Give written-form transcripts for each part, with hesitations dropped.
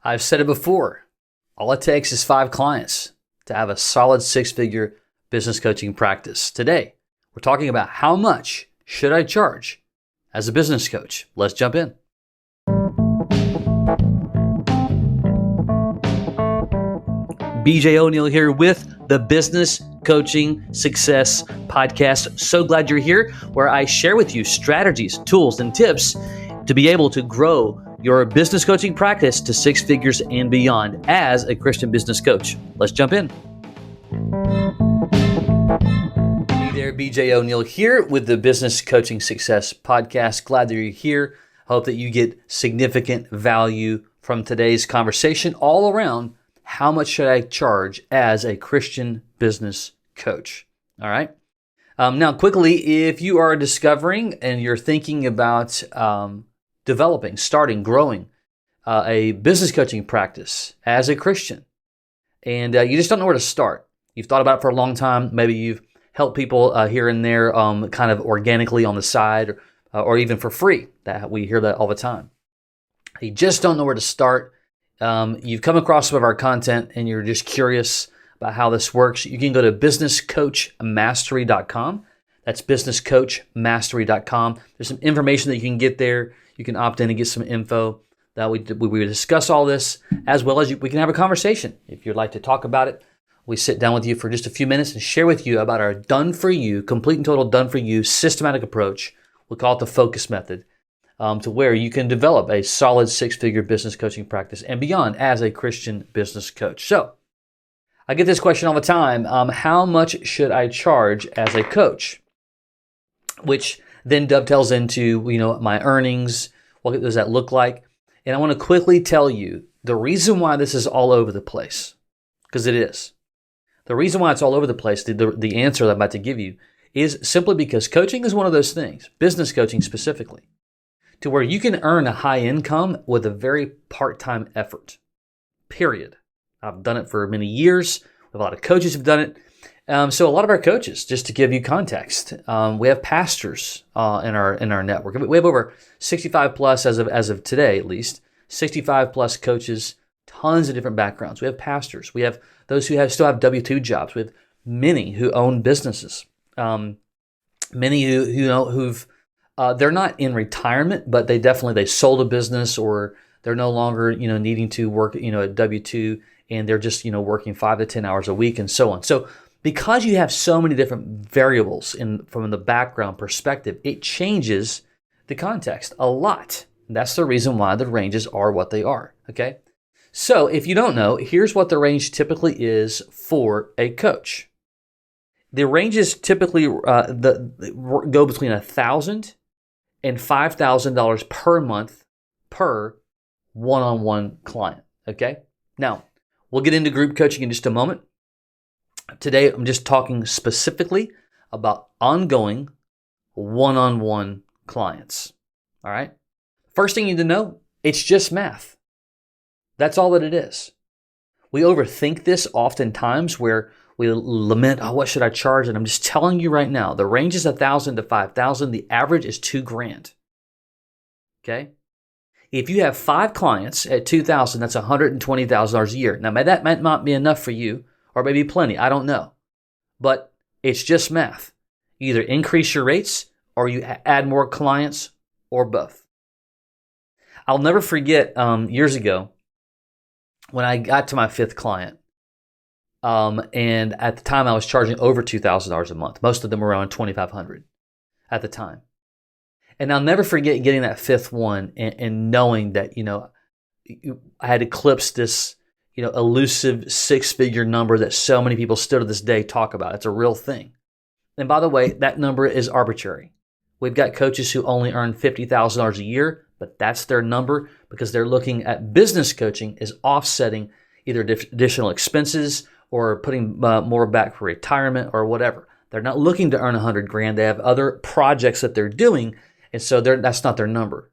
I've said it before. All it takes is 5 clients to have a solid 6-figure business coaching practice. Today, we're talking about how much should I charge as a business coach. Let's jump in. BJ O'Neill here with the Business Coaching Success Podcast. So glad you're here, where I share with you strategies, tools, and tips to be able to grow your business coaching practice to 6 figures and beyond as a Christian business coach. Let's jump in. Hey there, BJ O'Neill here with the Business Coaching Success Podcast. Glad that you're here. Hope that you get significant value from today's conversation all around how much should I charge as a Christian business coach. All right. Now, quickly, if you are discovering and you're thinking about developing, starting, growing a business coaching practice as a Christian, and you just don't know where to start. You've thought about it for a long time. Maybe you've helped people here and there kind of organically on the side or even for free. That we hear that all the time. You just don't know where to start. You've come across some of our content and you're just curious about how this works. You can go to businesscoachmastery.com. That's businesscoachmastery.com. There's some information that you can get there. You can opt in and get some info that we discuss all this, as well as we can have a conversation. If you'd like to talk about it, we sit down with you for just a few minutes and share with you about our done-for-you, complete and total done-for-you systematic approach. We call it the focus method, to where you can develop a solid 6-figure business coaching practice and beyond as a Christian business coach. So I get this question all the time. How much should I charge as a coach? Which then dovetails into, my earnings. What does that look like? And I want to quickly tell you the reason why this is all over the place, because it is. The reason why it's all over the place, the answer that I'm about to give you, is simply because coaching is one of those things, business coaching specifically, to where you can earn a high income with a very part-time effort, period. I've done it for many years. A lot of coaches have done it. So a lot of our coaches, just to give you context, we have pastors in our network. We have over 65 plus as of today, at least 65 plus coaches, tons of different backgrounds. We have pastors. We have those who still have W-2 jobs. We have many who own businesses. Many who've they're not in retirement, but they sold a business, or they're no longer needing to work at W-2, and they're just working 5 to 10 hours a week and so on. So because you have so many different variables from the background perspective, it changes the context a lot. That's the reason why the ranges are what they are, okay? So if you don't know, here's what the range typically is for a coach. The ranges typically go between $1,000 and $5,000 per month per one-on-one client, okay? Now, we'll get into group coaching in just a moment. Today, I'm just talking specifically about ongoing one-on-one clients, all right? First thing you need to know, it's just math. That's all that it is. We overthink this oftentimes, where we lament, what should I charge? And I'm just telling you right now, the range is $1,000 to $5,000. The average is $2,000, okay? If you have 5 clients at $2,000, that's $120,000 a year. Now, that might not be enough for you, or maybe plenty. I don't know. But it's just math. You either increase your rates or you add more clients, or both. I'll never forget years ago when I got to my 5th client. And at the time I was charging over $2,000 a month. Most of them were around $2,500 at the time. And I'll never forget getting that 5th one and knowing that, I had eclipsed this elusive 6-figure number that so many people still to this day talk about. It's a real thing. And by the way, that number is arbitrary. We've got coaches who only earn $50,000 a year, but that's their number because they're looking at business coaching as offsetting either additional expenses or putting more back for retirement or whatever. They're not looking to earn $100,000. They have other projects that they're doing, and so that's not their number.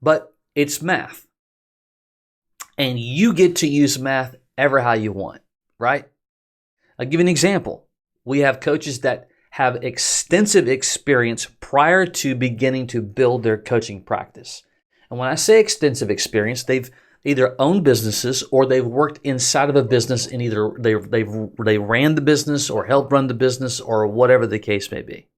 But it's math. And you get to use math ever how you want, right? I'll give you an example. We have coaches that have extensive experience prior to beginning to build their coaching practice. And when I say extensive experience, they've either own businesses or they've worked inside of a business and either they ran the business or helped run the business or whatever the case may be.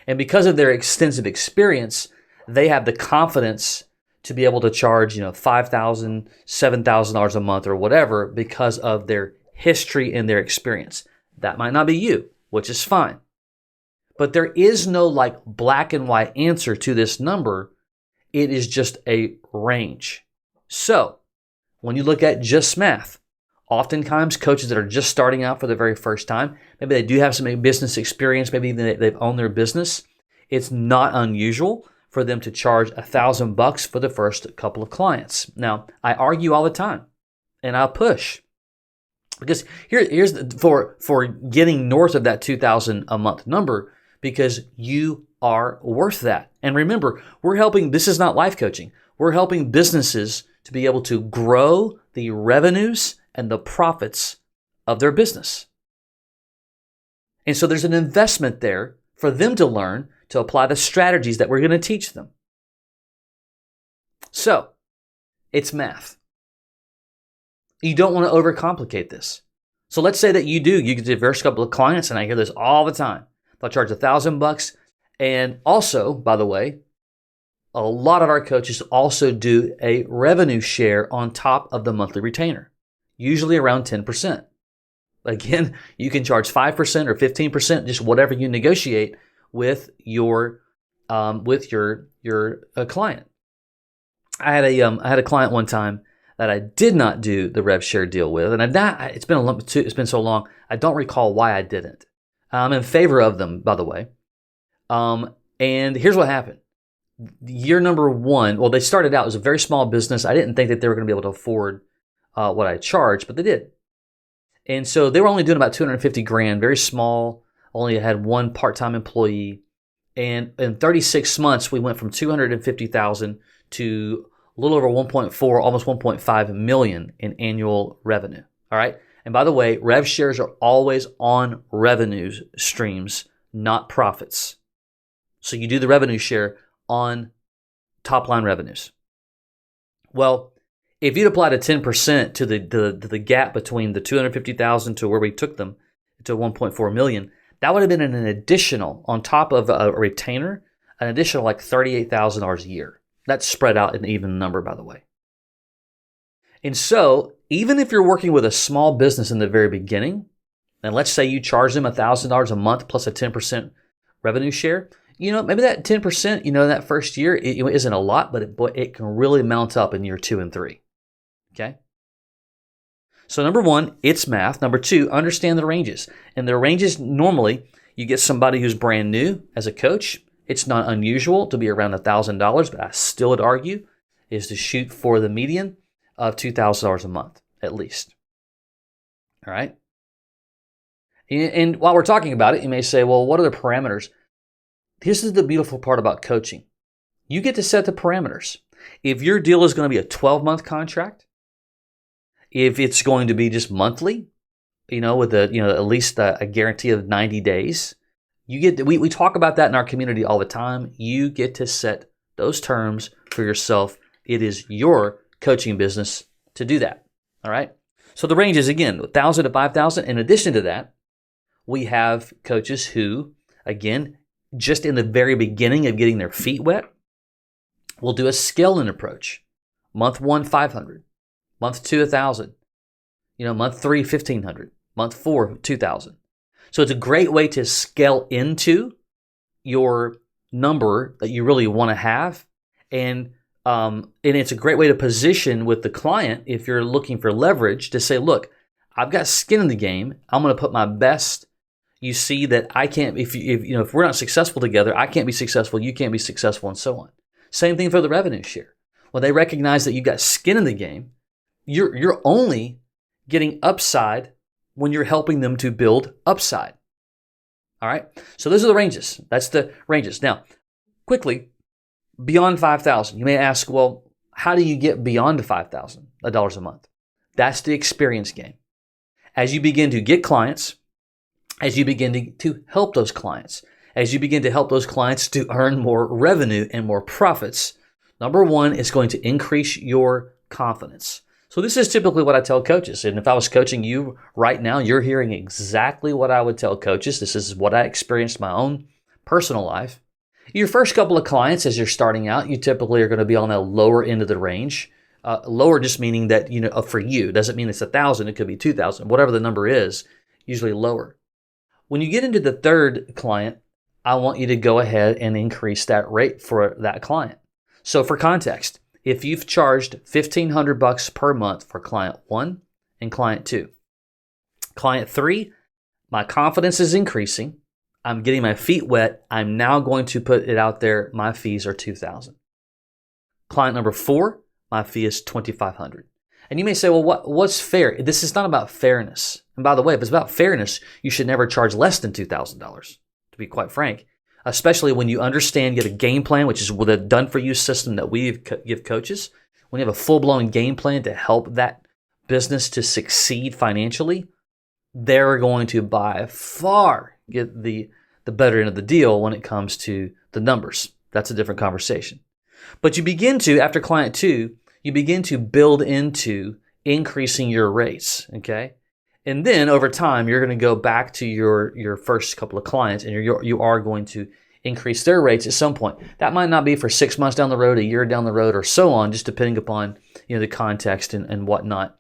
And because of their extensive experience, they have the confidence to be able to charge, $5,000, $7,000 a month or whatever because of their history and their experience. That might not be you, which is fine. But there is no black and white answer to this number. It is just a range. So when you look at just math, oftentimes coaches that are just starting out for the very first time, maybe they do have some business experience, maybe they've owned their business. It's not unusual for them to charge $1,000 for the first couple of clients. Now, I argue all the time, and I'll push. Because here's for getting north of that $2,000 a month number, because you are worth that. And remember, this is not life coaching. We're helping businesses to be able to grow the revenues and the profits of their business. And so there's an investment there for them to learn to apply the strategies that we're going to teach them. So it's math. You don't want to overcomplicate this. So let's say that you get the first couple of clients, and I hear this all the time. They'll charge $1,000. And also, by the way, a lot of our coaches also do a revenue share on top of the monthly retainer, usually around 10%. Again, you can charge 5% or 15%, just whatever you negotiate with your client. I had a client one time that I did not do the rev share deal with, and it's been so long, I don't recall why I didn't. I'm in favor of them, by the way. And here's what happened. Year number one, well, they started out as a very small business. I didn't think that they were going to be able to afford what I charged, but they did. And so they were only doing about $250,000, very small, only had one part-time employee. And in 36 months, we went from $250,000 to a little over 1.4, almost 1.5 million in annual revenue. All right. And by the way, rev shares are always on revenue streams, not profits. So you do the revenue share on top line revenues. Well, if you'd applied a 10% to the gap between the 250,000 to where we took them to 1.4 million, that would have been an additional, on top of a retainer, an additional like $38,000 a year. That's spread out an even number, by the way. And so, even if you're working with a small business in the very beginning, and let's say you charge them $1,000 a month plus a 10% revenue share, maybe that 10%, that first year, it isn't a lot, but it can really mount up in year 2 and 3. Okay? So number one, it's math. Number two, understand the ranges. And the ranges, normally, you get somebody who's brand new as a coach. It's not unusual to be around $1,000, but I still would argue is to shoot for the median of $2,000 a month, at least. All right? And while we're talking about it, you may say, well, what are the parameters? This is the beautiful part about coaching. You get to set the parameters. If your deal is going to be a 12-month contract, if it's going to be just monthly, with at least a guarantee of 90 days, we talk about that in our community all the time. You get to set those terms for yourself. It is your coaching business to do that. All right. So the range is, again, 1,000 to 5,000. In addition to that, we have coaches who, again, just in the very beginning of getting their feet wet, will do a scaling approach. Month 1, 500. Month 2, 1,000. Month 3, 1,500. Month 4, 2,000. So it's a great way to scale into your number that you really want to have. And it's a great way to position with the client if you're looking for leverage to say, look, I've got skin in the game. I'm going to put my best. You see that I can't, if we're not successful together, I can't be successful, you can't be successful, and so on. Same thing for the revenue share. When they recognize that you've got skin in the game, you're only getting upside when you're helping them to build upside. All right? So those are the ranges. That's the ranges. Now, quickly, beyond 5,000, you may ask, well, how do you get beyond $5,000 a month? That's the experience game. As you begin to get clients, as you begin to help those clients, as you begin to help those clients to earn more revenue and more profits, number one, it's going to increase your confidence. So this is typically what I tell coaches. And if I was coaching you right now, you're hearing exactly what I would tell coaches. This is what I experienced in my own personal life. Your first couple of clients, as you're starting out, you typically are going to be on the lower end of the range. Lower just meaning that, for you, doesn't mean it's 1,000. It could be 2,000, whatever the number is, usually lower. When you get into the third client, I want you to go ahead and increase that rate for that client. So for context, if you've charged $1,500 per month for client 1 and client 2, client 3, my confidence is increasing. I'm getting my feet wet. I'm now going to put it out there. My fees are $2,000. Client number 4, my fee is $2,500. And you may say, well, what's fair? This is not about fairness. And by the way, if it's about fairness, you should never charge less than $2,000, to be quite frank, especially when you understand you have a game plan, which is with a done-for-you system that we give coaches. When you have a full-blown game plan to help that business to succeed financially, they're going to by far get the better end of the deal when it comes to the numbers. That's a different conversation. But you begin to, after client 2, you begin to build into increasing your rates, okay? And then over time, you're going to go back to your first couple of clients, and you are going to increase their rates at some point. That might not be for 6 months down the road, a year down the road, or so on, just depending upon the context and whatnot.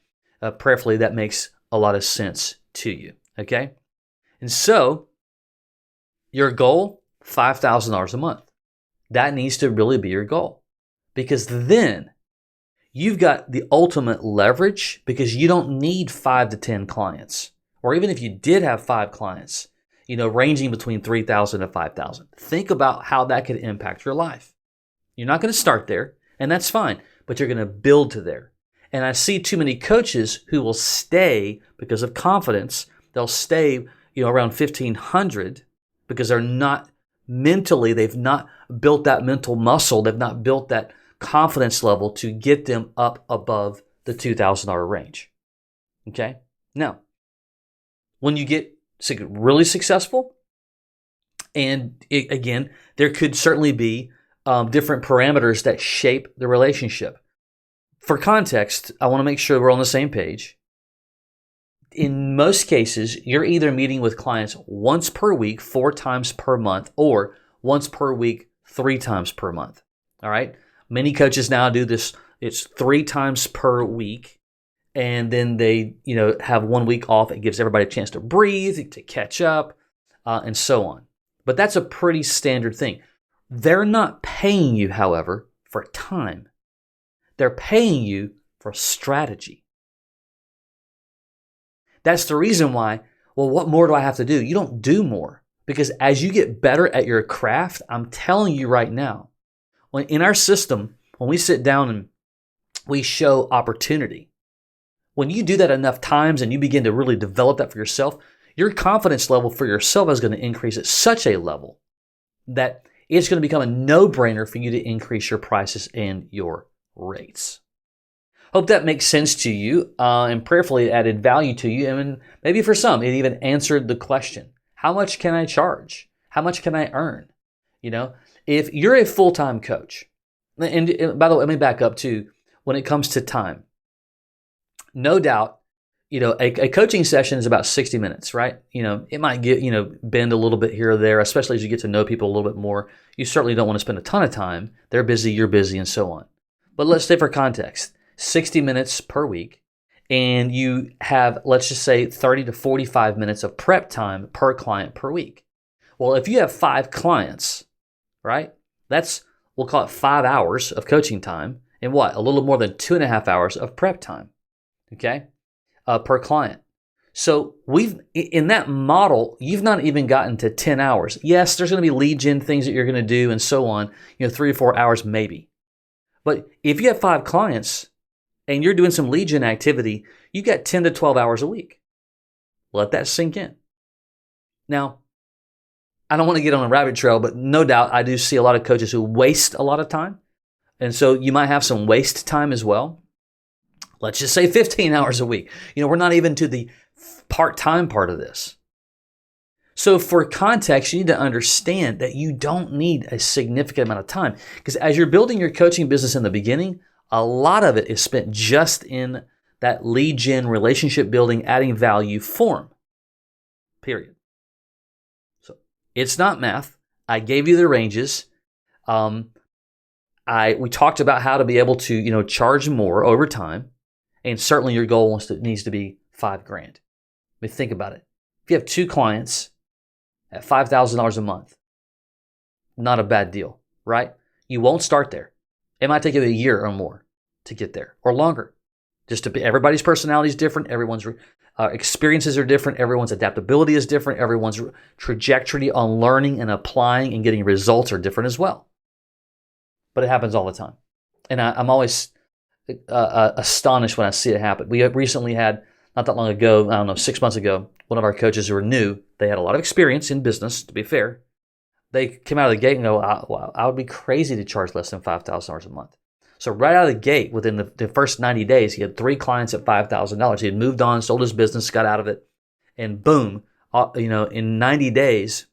Prayerfully, that makes a lot of sense to you, okay? And so your goal, $5,000 a month. That needs to really be your goal, because then you've got the ultimate leverage, because you don't need 5 to 10 clients. Or even if you did have 5 clients, ranging between 3,000 to 5,000. Think about how that could impact your life. You're not going to start there, and that's fine, but you're going to build to there. And I see too many coaches who will stay because of confidence. They'll stay, around 1,500 because they're not mentally, they've not built that mental muscle. They've not built that confidence level to get them up above the $2,000 range. Okay? Now, when you get really successful, and again, there could certainly be different parameters that shape the relationship. For context, I want to make sure we're on the same page. In most cases, you're either meeting with clients once per week, 4 times per month, or once per week, 3 times per month. All right? Many coaches now do this. It's 3 times per week, and then they, have 1 week off. It gives everybody a chance to breathe, to catch up, and so on. But that's a pretty standard thing. They're not paying you, however, for time. They're paying you for strategy. That's the reason why, well, what more do I have to do? You don't do more, because as you get better at your craft, I'm telling you right now, in our system, when we sit down and we show opportunity, when you do that enough times and you begin to really develop that for yourself, your confidence level for yourself is going to increase at such a level that it's going to become a no-brainer for you to increase your prices and your rates. Hope that makes sense to you, and prayerfully it added value to you. And maybe for some, it even answered the question, how much can I charge? How much can I earn? If you're a full-time coach, and by the way, let me back up too, when it comes to time, no doubt, a coaching session is about 60 minutes, right? It might get, bend a little bit here or there, especially as you get to know people a little bit more. You certainly don't want to spend a ton of time. They're busy, you're busy, and so on. But let's say for context, 60 minutes per week, and you have, let's just say, 30 to 45 minutes of prep time per client per week. Well, if you have 5 clients, right, we'll call it 5 hours of coaching time, and a little more than 2.5 hours of prep time, okay, per client. So in that model, you've not even gotten to 10 hours. Yes, there's going to be lead gen things that you're going to do and so on, 3 or 4 hours maybe. But if you have 5 clients and you're doing some lead gen activity, you got 10 to 12 hours a week. Let that sink in. Now, I don't want to get on a rabbit trail, but no doubt I do see a lot of coaches who waste a lot of time. And so you might have some waste time as well. Let's just say 15 hours a week. We're not even to the part-time part of this. So for context, you need to understand that you don't need a significant amount of time, because as you're building your coaching business in the beginning, A lot of it is spent just in that lead gen, relationship building, adding value form. Period. So it's not math. I gave you the ranges. We talked about how to be able to, charge more over time. And certainly your goal needs to be $5,000. I mean, think about it. If you have 2 clients at $5,000 a month, not a bad deal, right? You won't start there. It might take you a year or more to get there, or longer. Everybody's personality is different. Everyone's experiences are different. Everyone's adaptability is different. Everyone's trajectory on learning and applying and getting results are different as well. But it happens all the time. And I'm always astonished when I see it happen. We recently had, not that long ago, 6 months ago, one of our coaches who were new, they had a lot of experience in business, to be fair. They came out of the gate and go, I would be crazy to charge less than $5,000 a month. So right out of the gate, within the first 90 days, he had 3 clients at $5,000. He had moved on, sold his business, got out of it, and boom, in 90 days,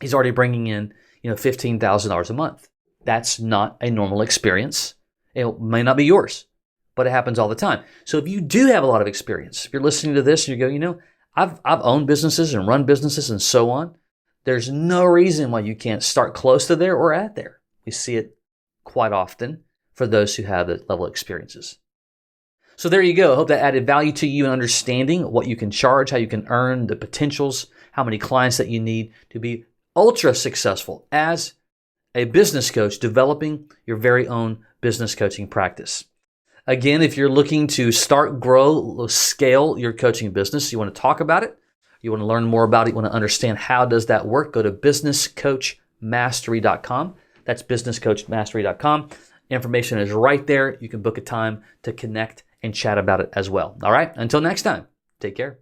he's already bringing in, $15,000 a month. That's not a normal experience. It may not be yours, but it happens all the time. So if you do have a lot of experience, if you're listening to this and you go, I've owned businesses and run businesses and so on, there's no reason why you can't start close to there or at there. We see it quite often for those who have that level of experiences. So there you go. I hope that added value to you in understanding what you can charge, how you can earn, the potentials, how many clients that you need to be ultra successful as a business coach, developing your very own business coaching practice. Again, if you're looking to start, grow, scale your coaching business, you want to talk about it, you want to learn more about it, you want to understand how does that work, go to businesscoachmastery.com. That's businesscoachmastery.com. Information is right there. You can book a time to connect and chat about it as well. All right, until next time, take care.